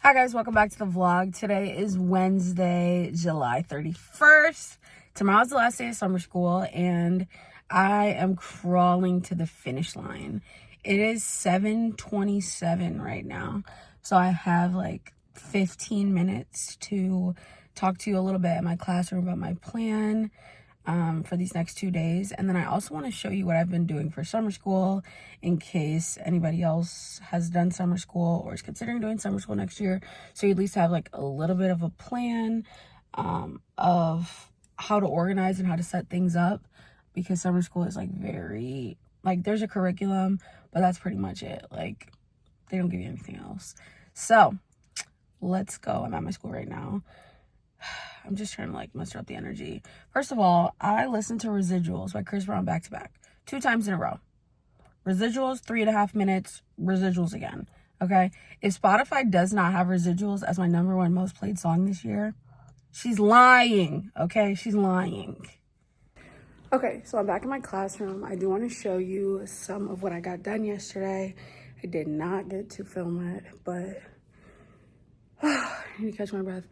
Hi guys, welcome back to the vlog. Today is Wednesday, July 31st. Tomorrow's the last day of summer school and I am crawling to the finish line. It is 7:27 right now. So I have like 15 minutes to talk to you a little bit in my classroom about my plan for these next 2 days. And then I also want to show you what I've been doing for summer school in case anybody else has done summer school or is considering doing summer school next year. So you at least have like a little bit of a plan of how to organize and how to set things up, because summer school is like very, like there's a curriculum, but that's pretty much it. Like they don't give you anything else. So let's go. I'm at my school right now. I'm just trying to like muster up the energy. First of all, I listened to Residuals by Chris Brown back to back 2 times in a row. Residuals, 3.5 minutes, Residuals again. Okay. If Spotify does not have Residuals as my #1 most played song this year, she's lying. Okay. She's lying. Okay. So I'm back in my classroom. I do want to show you some of what I got done yesterday. I did not get to film it, but I need to catch my breath.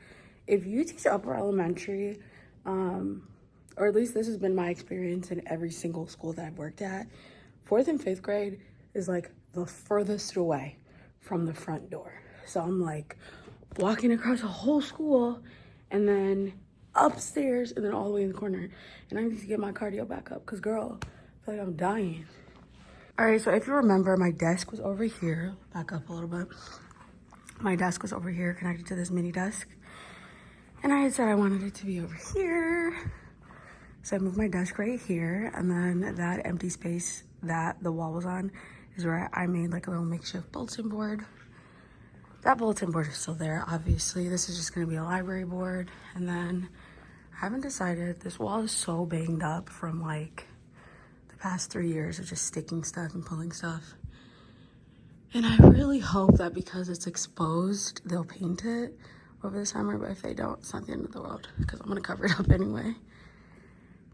If you teach upper elementary, or at least this has been my experience in every single school that I've worked at, 4th and 5th grade is like the furthest away from the front door. So I'm like walking across a whole school and then upstairs and then all the way in the corner. And I need to get my cardio back up because, girl, I feel like I'm dying. All right, so if you remember, my desk was over here. Back up a little bit. My desk was over here connected to this mini desk. And I had said I wanted it to be over here. So I moved my desk right here. And then that empty space that the wall was on is where I made like a little makeshift bulletin board. That bulletin board is still there, obviously. This is just gonna be a library board. And then I haven't decided. This wall is so banged up from like the past 3 years of just sticking stuff and pulling stuff. And I really hope that because it's exposed, they'll paint it over the summer, but if they don't, it's not the end of the world because I'm gonna cover it up anyway.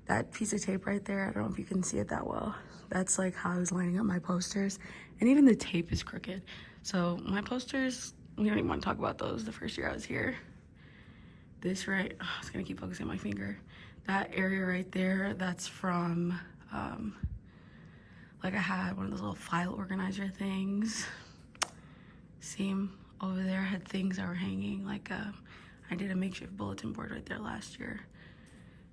That piece of tape right there, I don't know if you can see it that well. That's like how I was lining up my posters. And even the tape is crooked. So my posters, we don't even want to talk about those the first year I was here. This right, oh, I was gonna keep focusing on my finger. That area right there, that's from, like I had one of those little file organizer things. Seam over there had things that were hanging, like I did a makeshift bulletin board right there last year.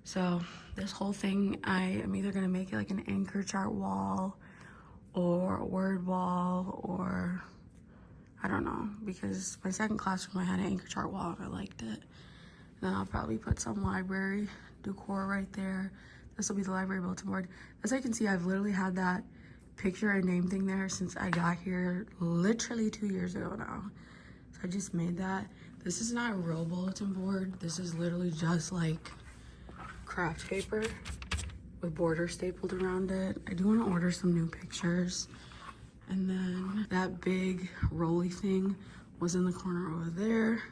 So this whole thing, I am either gonna make it like an anchor chart wall or a word wall, or I don't know, because my second classroom I had an anchor chart wall and I liked it. And then I'll probably put some library decor right there. This will be the library bulletin board. As I can see, I've literally had that picture and name thing there since I got here literally 2 years ago now. So I just made that. This is not a real bulletin board. This is literally just like craft paper with borders stapled around it. I do want to order some new pictures. And then that big rolly thing was in the corner over there.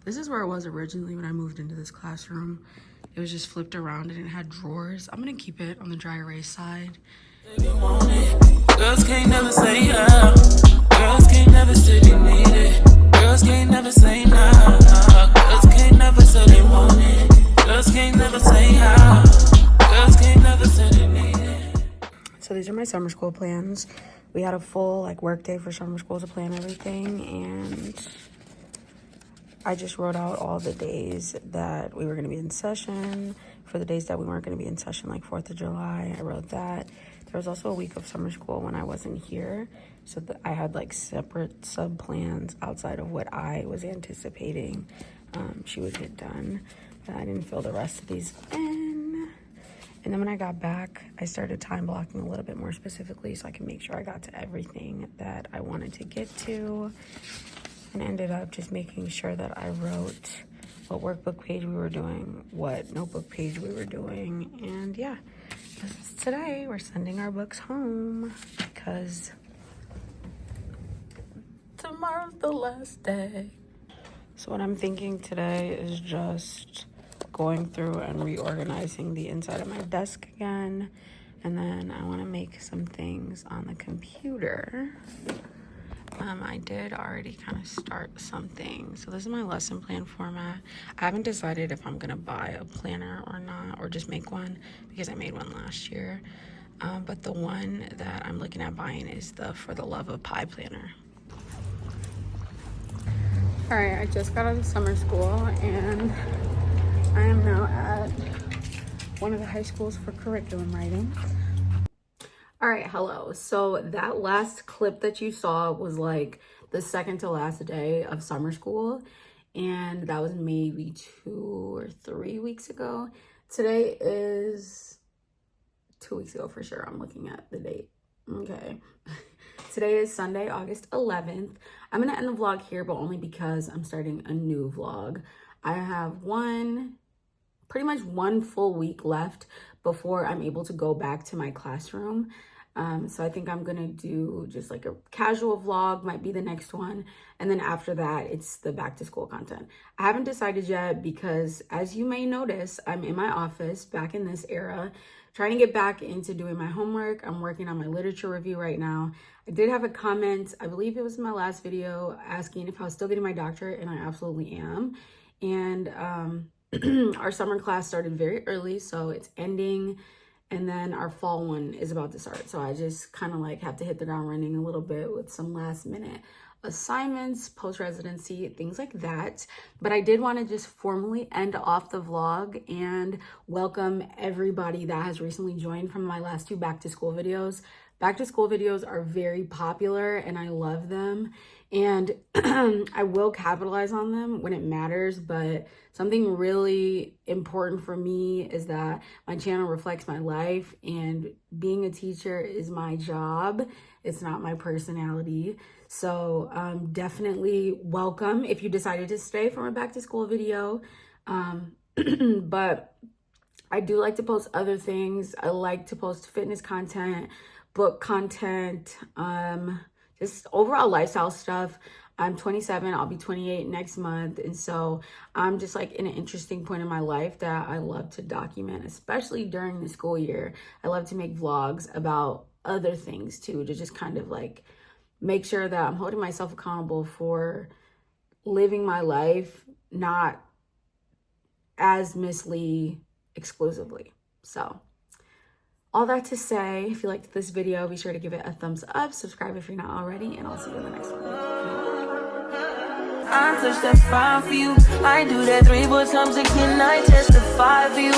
This is where it was originally when I moved into this classroom. It was just flipped around and it had drawers. I'm gonna keep it on the dry erase side. Girls can't never say yeah. Girls can't never say they need it. Girls can't never say nah. Girls can't never say they want it. Girls can't never say how. Girls can't never say they need it. So these are my summer school plans. We had a full like work day for summer school to plan everything, and I just wrote out all the days that we were going to be in session. For the days that we weren't going to be in session, like 4th of July, I wrote that. There was also a week of summer school when I wasn't here, so I had like separate sub plans outside of what I was anticipating she would get done, but I didn't fill the rest of these in. And then when I got back, I started time blocking a little bit more specifically so I can make sure I got to everything that I wanted to get to, and ended up just making sure that I wrote what workbook page we were doing, what notebook page we were doing, and yeah. Today we're sending our books home because tomorrow's the last day. So what I'm thinking today is just going through and reorganizing the inside of my desk again, and then I want to make some things on the computer. I did already kind of start something. So this is my lesson plan format. I haven't decided if I'm gonna buy a planner or not, or just make one, because I made one last year. But the one that I'm looking at buying is the For the Love of Pie planner. All right, I just got out of summer school and I am now at one of the high schools for curriculum writing. All right, hello. So that last clip that you saw was like the second to last day of summer school, and that was maybe 2 or 3 weeks ago. Today is 2 weeks ago for sure. I'm looking at the date. Okay. Today is Sunday, August 11th. I'm gonna end the vlog here, but only because I'm starting a new vlog. I have pretty much one full week left before I'm able to go back to my classroom. So I think I'm gonna do just like a casual vlog, might be the next one. And then after that, it's the back to school content. I haven't decided yet because, as you may notice, I'm in my office back in this era, trying to get back into doing my homework. I'm working on my literature review right now. I did have a comment, I believe it was in my last video, asking if I was still getting my doctorate, and I absolutely am. And our summer class started very early, so it's ending. And then our fall one is about to start. So I just kind of like have to hit the ground running a little bit with some last minute assignments, post-residency, things like that. But I did want to just formally end off the vlog and welcome everybody that has recently joined from my last 2 back to school videos. Back to school videos are very popular and I love them. And I will capitalize on them when it matters, but something really important for me is that my channel reflects my life, and being a teacher is my job. It's not my personality. So definitely welcome if you decided to stay from a back to school video. But I do like to post other things. I like to post fitness content, book content, just overall lifestyle stuff. I'm 27, I'll be 28 next month. And so I'm just like in an interesting point in my life that I love to document, especially during the school year. I love to make vlogs about other things too, to just kind of like make sure that I'm holding myself accountable for living my life, not as Miss Lee exclusively. So all that to say, if you liked this video, be sure to give it a thumbs up, subscribe if you're not already, and I'll see you in the next one. I touch that 5 for you. I do that 3 more times again. I testify for you.